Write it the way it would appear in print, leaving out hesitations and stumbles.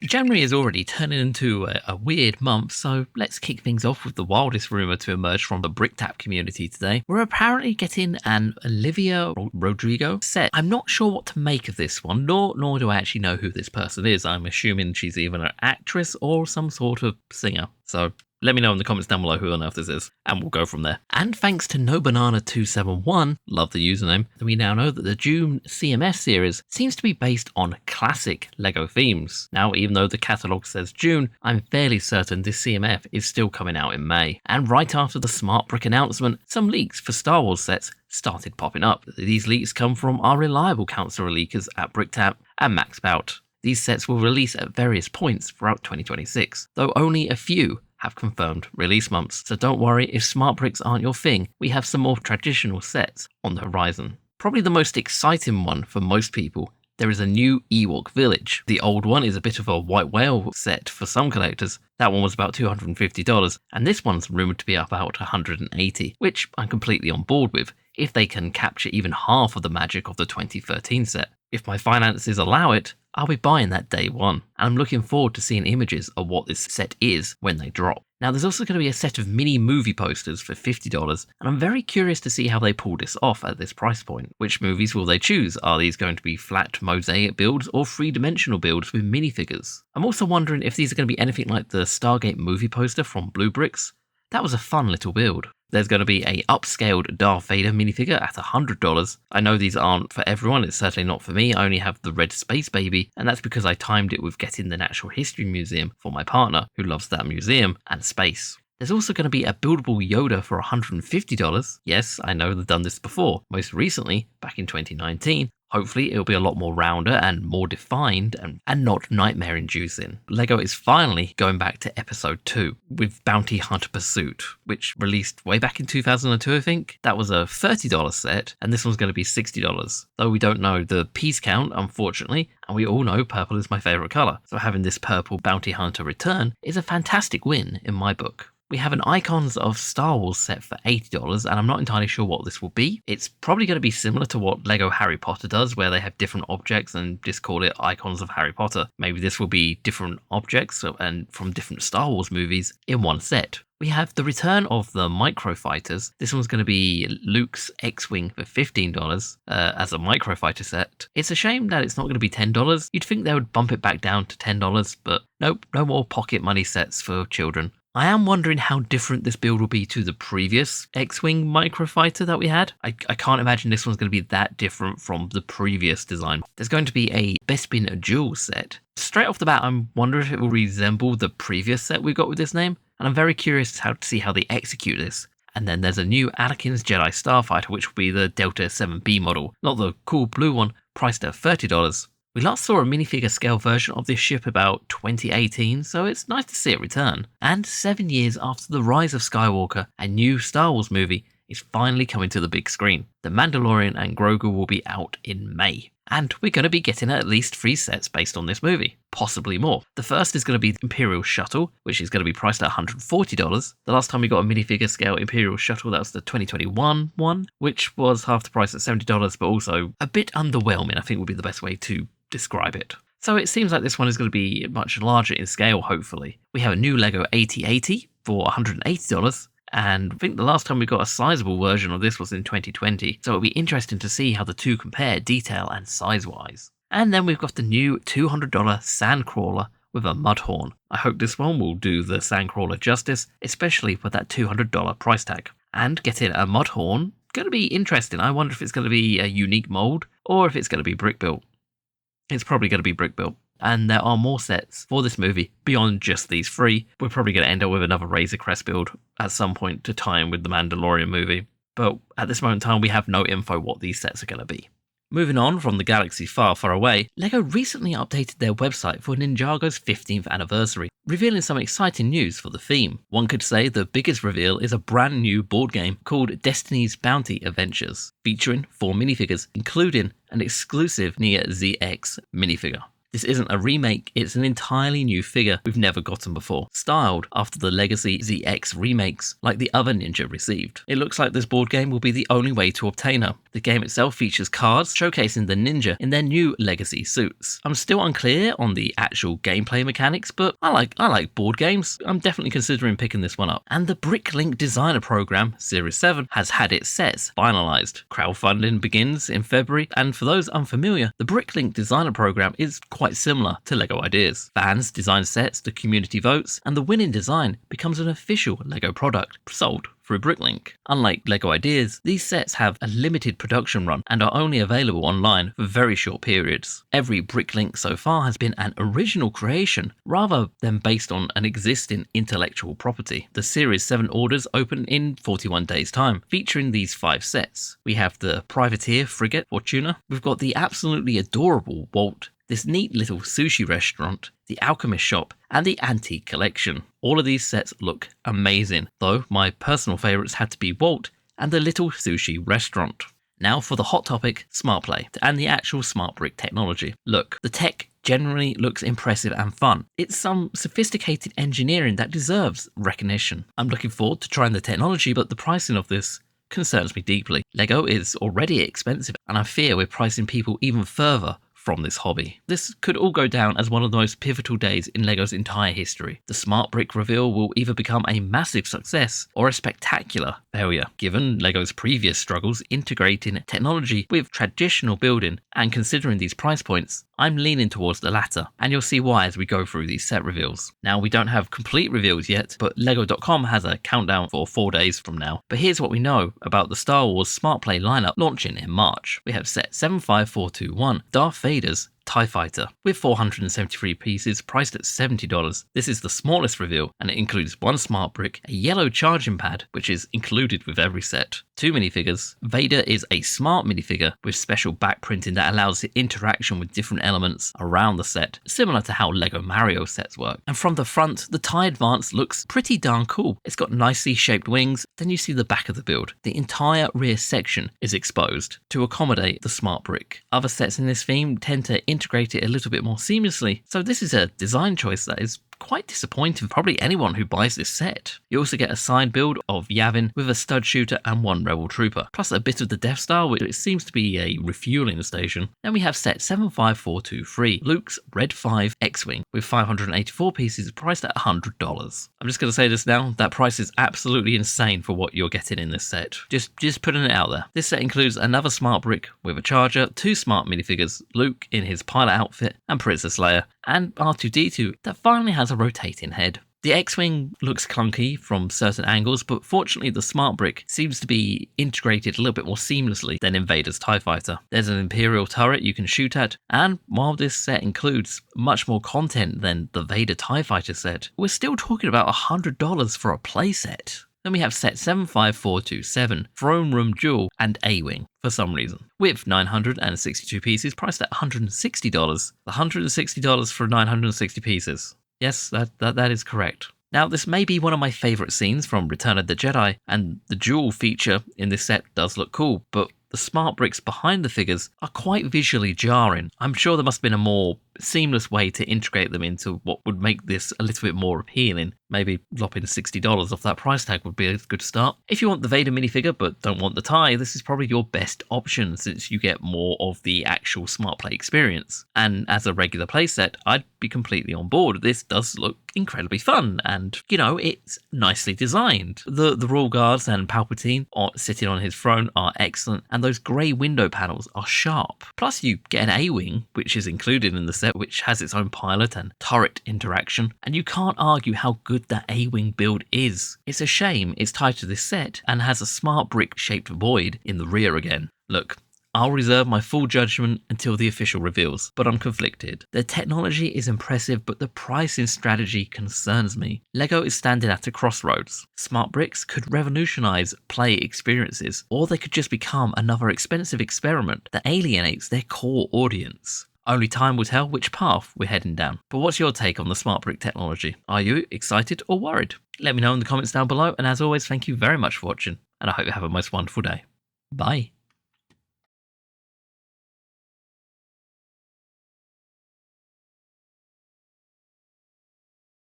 January is already turning into a weird month, so let's kick things off with the wildest rumour to emerge from the BrickTap community today. We're apparently getting an Olivia Rodrigo set. I'm not sure what to make of this one, nor do I actually know who this person is. I'm assuming she's either an actress or some sort of singer. So let me know in the comments down below who on earth this is, and we'll go from there. And thanks to NoBanana271, love the username, we now know that the June CMS series seems to be based on classic LEGO themes. Now, even though the catalogue says June, I'm fairly certain this CMF is still coming out in May. And right after the Smart Brick announcement, some leaks for Star Wars sets started popping up. These leaks come from our reliable council of leakers at BrickTap and MaxBout. These sets will release at various points throughout 2026, though only a few have confirmed release months, so don't worry if smart bricks aren't your thing, we have some more traditional sets on the horizon. Probably the most exciting one for most people, there is a new Ewok village. The old one is a bit of a white whale set for some collectors. That one was about $250, and this one's rumoured to be about $180, which I'm completely on board with, if they can capture even half of the magic of the 2013 set. If my finances allow it, I'll be buying that day one, and I'm looking forward to seeing images of what this set is when they drop. Now there's also going to be a set of mini movie posters for $50, and I'm very curious to see how they pull this off at this price point. Which movies will they choose? Are these going to be flat mosaic builds or three-dimensional builds with minifigures? I'm also wondering if these are going to be anything like the Stargate movie poster from Blue Bricks. That was a fun little build. There's going to be a upscaled Darth Vader minifigure at $100. I know these aren't for everyone, it's certainly not for me. I only have the red space baby, and that's because I timed it with getting the Natural History Museum for my partner, who loves that museum and space. There's also going to be a buildable Yoda for $150. Yes, I know they've done this before, most recently back in 2019. Hopefully it'll be a lot more rounder and more defined and not nightmare inducing. LEGO is finally going back to episode 2 with Bounty Hunter Pursuit, which released way back in 2002 I think. That was a $30 set and this one's going to be $60. Though we don't know the piece count unfortunately, and we all know purple is my favourite colour. So having this purple Bounty Hunter return is a fantastic win in my book. We have an Icons of Star Wars set for $80, and I'm not entirely sure what this will be. It's probably going to be similar to what LEGO Harry Potter does, where they have different objects and just call it Icons of Harry Potter. Maybe this will be different objects and from different Star Wars movies in one set. We have the return of the Microfighters. This one's going to be Luke's X-Wing for $15 as a Microfighter set. It's a shame that it's not going to be $10. You'd think they would bump it back down to $10, but nope, no more pocket money sets for children. I am wondering how different this build will be to the previous X-Wing Microfighter that we had. I can't imagine this one's going to be that different from the previous design. There's going to be a Bespin Duel set. Straight off the bat, I'm wondering if it will resemble the previous set we got with this name, and I'm very curious to see how they execute this. And then there's a new Anakin's Jedi Starfighter, which will be the Delta 7B model, not the cool blue one, priced at $30. We last saw a minifigure scale version of this ship about 2018, so it's nice to see it return. And 7 years after the rise of Skywalker, a new Star Wars movie is finally coming to the big screen. The Mandalorian and Grogu will be out in May. And we're going to be getting at least 3 sets based on this movie, possibly more. The first is going to be the Imperial Shuttle, which is going to be priced at $140. The last time we got a minifigure scale Imperial Shuttle, that was the 2021 one, which was half the price at $70, but also a bit underwhelming, I think would be the best way to describe it. So it seems like this one is going to be much larger in scale, hopefully. We have a new LEGO 8080 for $180, and I think the last time we got a sizable version of this was in 2020, so it'll be interesting to see how the two compare detail and size-wise. And then we've got the new $200 Sandcrawler with a Mudhorn. I hope this one will do the Sandcrawler justice, especially with that $200 price tag. And getting a Mudhorn, going to be interesting. I wonder if it's going to be a unique mold, or if it's going to be brick built. It's probably going to be brick built. And there are more sets for this movie beyond just these 3. We're probably going to end up with another Razor Crest build at some point to tie in with the Mandalorian movie. But at this moment in time, we have no info what these sets are going to be. Moving on from the galaxy far, far away, LEGO recently updated their website for Ninjago's 15th anniversary, revealing some exciting news for the theme. One could say the biggest reveal is a brand new board game called Destiny's Bounty Adventures, featuring 4 minifigures, including an exclusive Nia ZX minifigure. This isn't a remake, it's an entirely new figure we've never gotten before, styled after the Legacy ZX remakes like the other Ninja received. It looks like this board game will be the only way to obtain her. The game itself features cards showcasing the Ninja in their new Legacy suits. I'm still unclear on the actual gameplay mechanics, but I like board games. I'm definitely considering picking this one up. And the BrickLink Designer Program Series 7 has had its sets finalized. Crowdfunding begins in February, and for those unfamiliar, the BrickLink Designer Program is quite similar to LEGO Ideas. Fans design sets, the community votes, and the winning design becomes an official LEGO product sold through BrickLink. Unlike LEGO Ideas, these sets have a limited production run and are only available online for very short periods. Every BrickLink so far has been an original creation rather than based on an existing intellectual property. The Series 7 orders open in 41 days time, featuring these 5 sets. We have the Privateer Frigate Fortuna, we've got the absolutely adorable Walt, this neat little sushi restaurant, the Alchemist Shop, and the Antique Collection. All of these sets look amazing, though my personal favourites had to be Walt and the little sushi restaurant. Now for the hot topic, Smart Play, and the actual Smart Brick technology. Look, the tech generally looks impressive and fun. It's some sophisticated engineering that deserves recognition. I'm looking forward to trying the technology, but the pricing of this concerns me deeply. LEGO is already expensive, and I fear we're pricing people even further from this hobby. This could all go down as one of the most pivotal days in LEGO's entire history. The Smart Brick reveal will either become a massive success or a spectacular failure. Given LEGO's previous struggles integrating technology with traditional building and considering these price points, I'm leaning towards the latter, and you'll see why as we go through these set reveals. Now, we don't have complete reveals yet, but LEGO.com has a countdown for 4 days from now. But here's what we know about the Star Wars Smart Play lineup launching in March. We have set 75421, Darth Vader's TIE Fighter, with 473 pieces priced at $70. This is the smallest reveal, and it includes 1 smart brick, a yellow charging pad, which is included with every set, 2 minifigures. Vader is a smart minifigure with special back printing that allows the interaction with different elements around the set, similar to how LEGO Mario sets work. And from the front, the TIE Advance looks pretty darn cool. It's got nicely shaped wings, then you see the back of the build. The entire rear section is exposed to accommodate the smart brick. Other sets in this theme tend to integrate it a little bit more seamlessly, so this is a design choice that is quite disappointing for probably anyone who buys this set. You also get a side build of Yavin with a stud shooter and 1 rebel trooper, plus a bit of the Death Star, which seems to be a refueling station. Then we have set 75423, Luke's Red 5 X-Wing with 584 pieces priced at $100. I'm just going to say this now, that price is absolutely insane for what you're getting in this set. Just putting it out there. This set includes another smart brick with a charger, 2 smart minifigures, Luke in his pilot outfit and Princess Leia, and R2-D2 that finally has a rotating head. The X-Wing looks clunky from certain angles, but fortunately the smart brick seems to be integrated a little bit more seamlessly than in Vader's TIE Fighter. There's an Imperial turret you can shoot at, and while this set includes much more content than the Vader TIE Fighter set, we're still talking about $100 for a playset. Then we have set 75427, Throne Room Duel and A-Wing for some reason, with 962 pieces priced at $160. $160 for 960 pieces. Yes, that is correct. Now, this may be one of my favourite scenes from Return of the Jedi, and the duel feature in this set does look cool, but the smart bricks behind the figures are quite visually jarring. I'm sure there must have been a more seamless way to integrate them into what would make this a little bit more appealing. Maybe lopping $60 off that price tag would be a good start. If you want the Vader minifigure but don't want the tie, this is probably your best option since you get more of the actual smart play experience. And as a regular playset, I'd be completely on board. This does look incredibly fun and, you know, it's nicely designed. The Royal Guards and Palpatine sitting on his throne are excellent, and those grey window panels are sharp. Plus you get an A-Wing, which is included in the set, which has its own pilot and turret interaction, and you can't argue how good that A-Wing build is. It's a shame it's tied to this set and has a smart brick shaped void in the rear again. Look, I'll reserve my full judgment until the official reveals, but I'm conflicted. The technology is impressive, but the pricing strategy concerns me. LEGO is standing at a crossroads. Smart bricks could revolutionize play experiences, or they could just become another expensive experiment that alienates their core audience. Only time will tell which path we're heading down. But what's your take on the smart brick technology? Are you excited or worried? Let me know in the comments down below, and as always, thank you very much for watching, and I hope you have a most wonderful day. Bye.